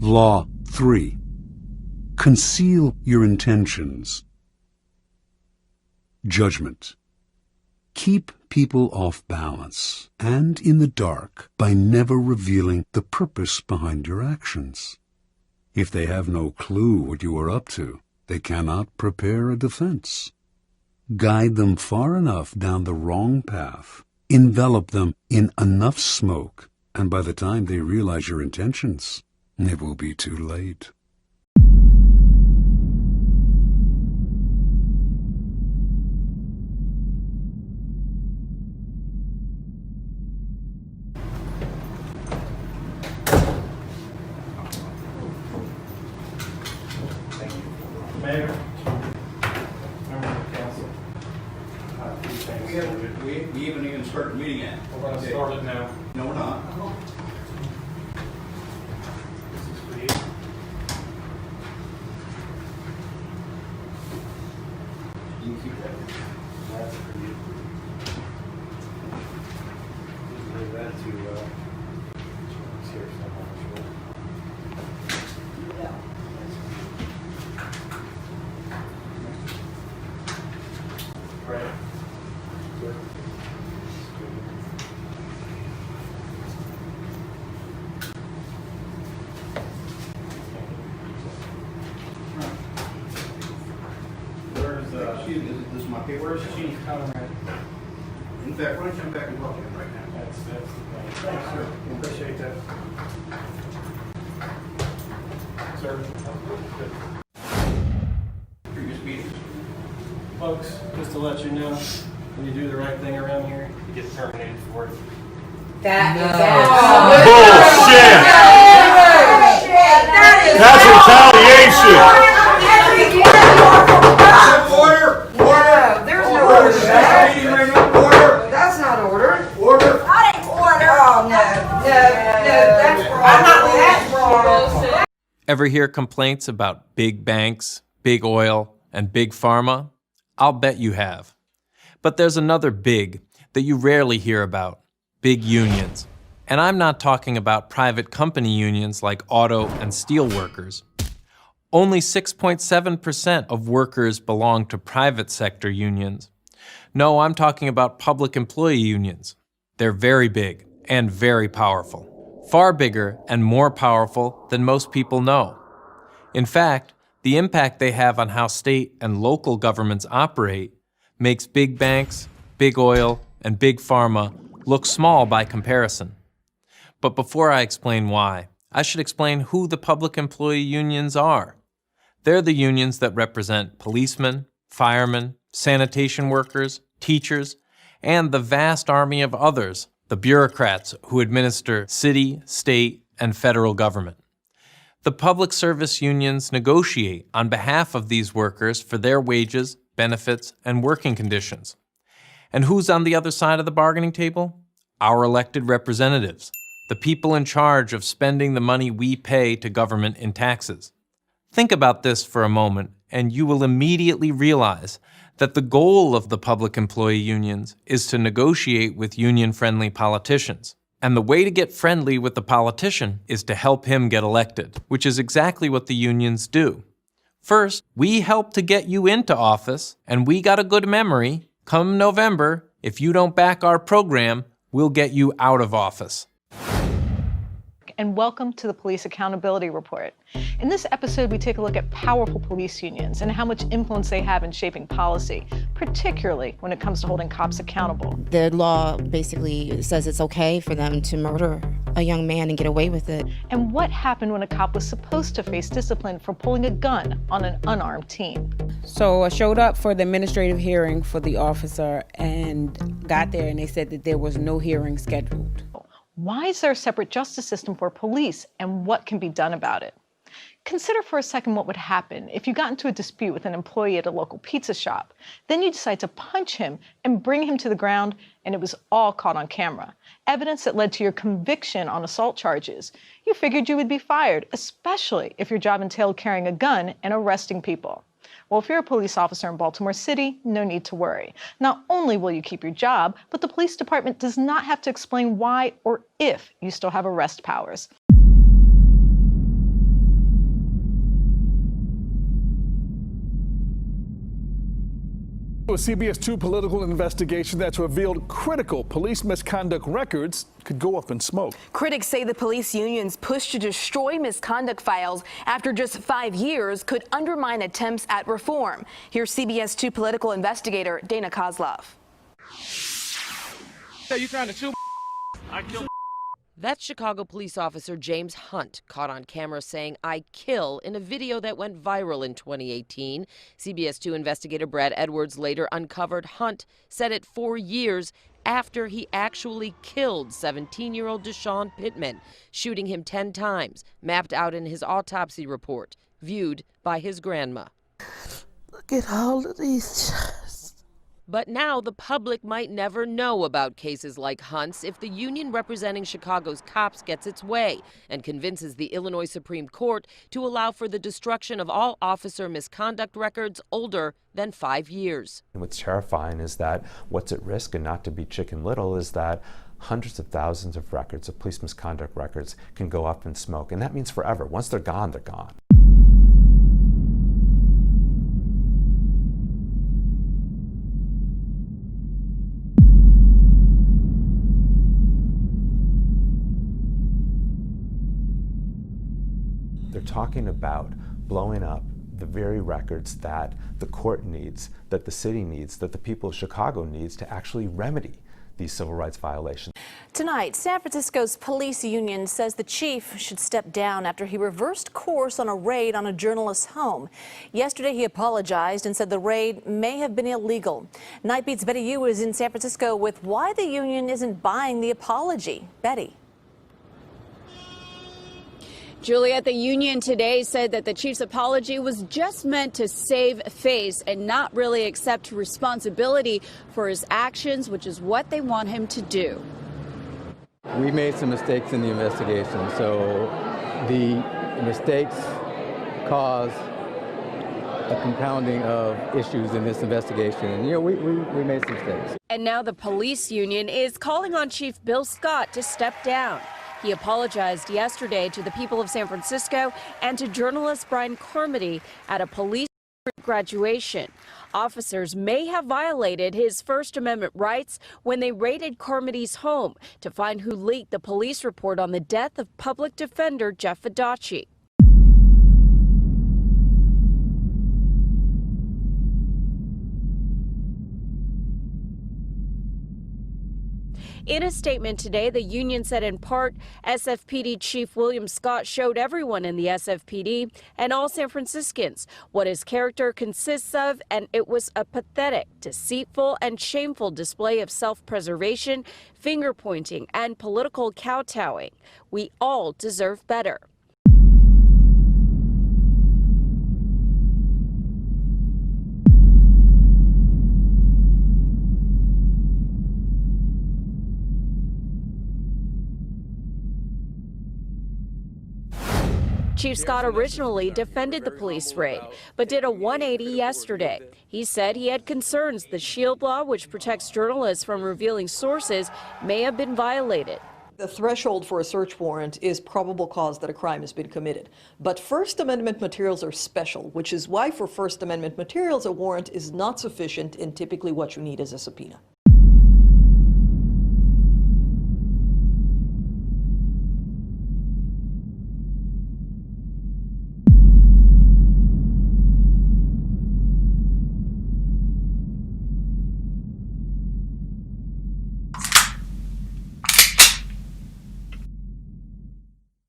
Law 3. Conceal your intentions. Judgment. Keep people off balance and in the dark by never revealing the purpose behind your actions. If they have no clue what you are up to, they cannot prepare a defense. Guide them far enough down the wrong path, envelop them in enough smoke, and by the time they realize your intentions, it will be too late. Mayor, members of the council, We haven't even started the meeting yet. we're going to start it now. No, we're not. This is for you. You can keep that. That's for you. Just leave that to, it's here somewhere, I'm sure. Right. Good. Where's Excuse me, this is my paper. where's Chief Conrad? In fact, why don't you come back and talk to him right now? That's the thing. Thanks, sir. Appreciate that. Sir. Good. Previous meetings. Folks, just to let you know, when you do the right thing around here, you get terminated for it. That Order! Order! There's no order to that. Meeting right now. Order! That's not order. Order! That ain't order. Oh, no, that's wrong. Ever hear complaints about big banks, big oil, and big pharma? I'll bet you have. But there's another big that you rarely hear about, big unions. And I'm not talking about private company unions like auto and steel workers. Only 6.7% of workers belong to private sector unions. No, I'm talking about public employee unions. They're very big and very powerful. Far bigger and more powerful than most people know. In fact, the impact they have on how state and local governments operate makes big banks, big oil, and big pharma look small by comparison. But before I explain why, I should explain who the public employee unions are. They're the unions that represent policemen, firemen, sanitation workers, teachers, and the vast army of others, the bureaucrats who administer city, state, and federal government. The public service unions negotiate on behalf of these workers for their wages, benefits, and working conditions. And who's on the other side of the bargaining table? Our elected representatives, the people in charge of spending the money we pay to government in taxes. Think about this for a moment, and you will immediately realize that the goal of the public employee unions is to negotiate with union-friendly politicians. And the way to get friendly with the politician is to help him get elected, which is exactly what the unions do. First, we help to get you into office, and we got a good memory. Come November, if you don't back our program, we'll get you out of office. And welcome to the Police Accountability Report. In this episode, we take a look at powerful police unions and how much influence they have in shaping policy, particularly when it comes to holding cops accountable. The law basically says it's okay for them to murder a young man and get away with it. And what happened when a cop was supposed to face discipline for pulling a gun on an unarmed teen? So I showed up for the administrative hearing for the officer and got there and they said that there was no hearing scheduled. Why is there a separate justice system for police, and what can be done about it? Consider for a second what would happen if you got into a dispute with an employee at a local pizza shop. Then you decide to punch him and bring him to the ground, and it was all caught on camera. Evidence that led to your conviction on assault charges. You figured you would be fired, especially if your job entailed carrying a gun and arresting people. Well, if you're a police officer in Baltimore City, no need to worry. Not only will you keep your job, but the police department does not have to explain why or if you still have arrest powers. A CBS 2 political investigation that's revealed critical police misconduct records could go up in smoke. Critics say the police union's push to destroy misconduct files after just 5 years could undermine attempts at reform. Here's CBS 2 political investigator Dana Kozlov. So you trying to shoot? I killed. That's Chicago police officer James Hunt, caught on camera saying "I kill" in a video that went viral in 2018. CBS 2 investigator Brad Edwards later uncovered Hunt said it 4 years after he actually killed 17-year-old Deshaun Pittman, shooting him 10 times, mapped out in his autopsy report, viewed by his grandma. Look at all of these shots. But now the public might never know about cases like Hunt's if the union representing Chicago's cops gets its way and convinces the Illinois Supreme Court to allow for the destruction of all officer misconduct records older than 5 years. And what's terrifying is that what's at risk, and not to be Chicken Little, is that hundreds of thousands of records, of police misconduct records, can go up in smoke. And that means forever. Once they're gone, they're gone. They're talking about blowing up the very records that the court needs, that the city needs, that the people of Chicago needs to actually remedy these civil rights violations. Tonight, San Francisco's police union says the chief should step down after he reversed course on a raid on a journalist's home. Yesterday, he apologized and said the raid may have been illegal. Night Beat's Betty Yu is in San Francisco with why the union isn't buying the apology. Betty. Juliet, the union today said that the chief's apology was just meant to save face and not really accept responsibility for his actions, which is what they want him to do. We made some mistakes in the investigation, so the mistakes caused a compounding of issues in this investigation. And, we made some mistakes. And now the police union is calling on Chief Bill Scott to step down. He apologized yesterday to the people of San Francisco and to journalist Brian Carmody at a police graduation. Officers may have violated his First Amendment rights when they raided Carmody's home to find who leaked the police report on the death of public defender Jeff Adachi. In a statement today, the union said in part, SFPD Chief William Scott showed everyone in the SFPD and all San Franciscans what his character consists of, and it was a pathetic, deceitful, and shameful display of self-preservation, finger-pointing, and political kowtowing. We all deserve better. Chief Scott originally defended the police raid, but did a 180 yesterday. He said he had concerns the SHIELD law, which protects journalists from revealing sources, may have been violated. The threshold for a search warrant is probable cause that a crime has been committed. But First Amendment materials are special, which is why for First Amendment materials a warrant is not sufficient and typically what you need is a subpoena.